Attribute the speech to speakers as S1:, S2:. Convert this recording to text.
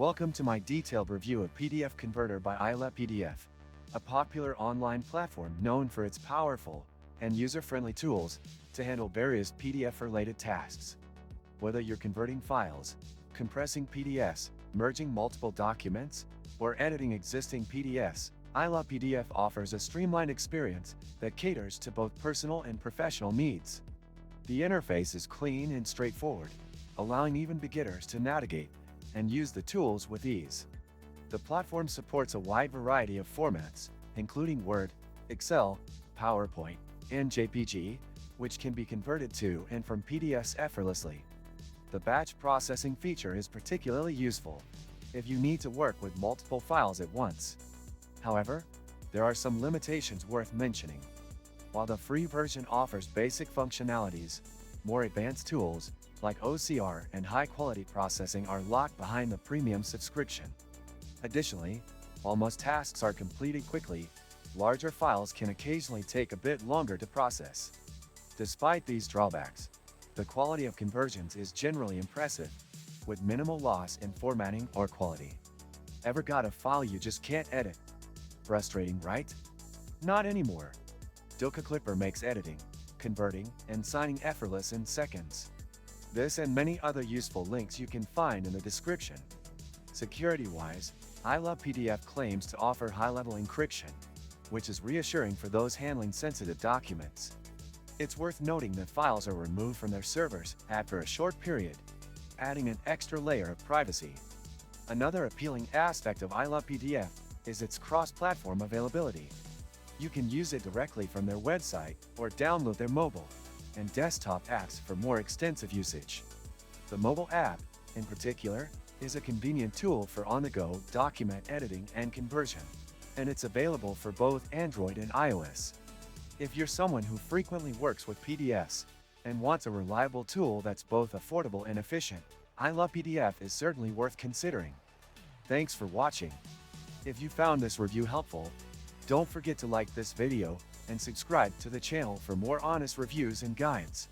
S1: Welcome to my detailed review of PDF Converter by iLovePDF, a popular online platform known for its powerful and user-friendly tools to handle various PDF-related tasks. Whether you're converting files, compressing PDFs, merging multiple documents, or editing existing PDFs, iLovePDF offers a streamlined experience that caters to both personal and professional needs. The interface is clean and straightforward, allowing even beginners to navigate and use the tools with ease. The platform supports a wide variety of formats, including Word, Excel, PowerPoint, and JPG, which can be converted to and from PDFs effortlessly. The batch processing feature is particularly useful if you need to work with multiple files at once. However, there are some limitations worth mentioning. While the free version offers basic functionalities, more advanced tools like OCR and high-quality processing are locked behind the premium subscription. Additionally, while most tasks are completed quickly, larger files can occasionally take a bit longer to process. Despite these drawbacks, the quality of conversions is generally impressive, with minimal loss in formatting or quality. Ever got a file you just can't edit? Frustrating, right? Not anymore. Doka Clipper makes editing, converting, and signing effortless in seconds. This and many other useful links you can find in the description. Security-wise, iLovePDF claims to offer high-level encryption, which is reassuring for those handling sensitive documents. It's worth noting that files are removed from their servers after a short period, adding an extra layer of privacy. Another appealing aspect of iLovePDF is its cross-platform availability. You can use it directly from their website or download their mobile and desktop apps for more extensive usage. The mobile app, in particular, is a convenient tool for on-the-go document editing and conversion, and it's available for both Android and iOS. If you're someone who frequently works with PDFs and wants a reliable tool that's both affordable and efficient, iLovePDF is certainly worth considering. Thanks for watching. If you found this review helpful, don't forget to like this video and subscribe to the channel for more honest reviews and guides.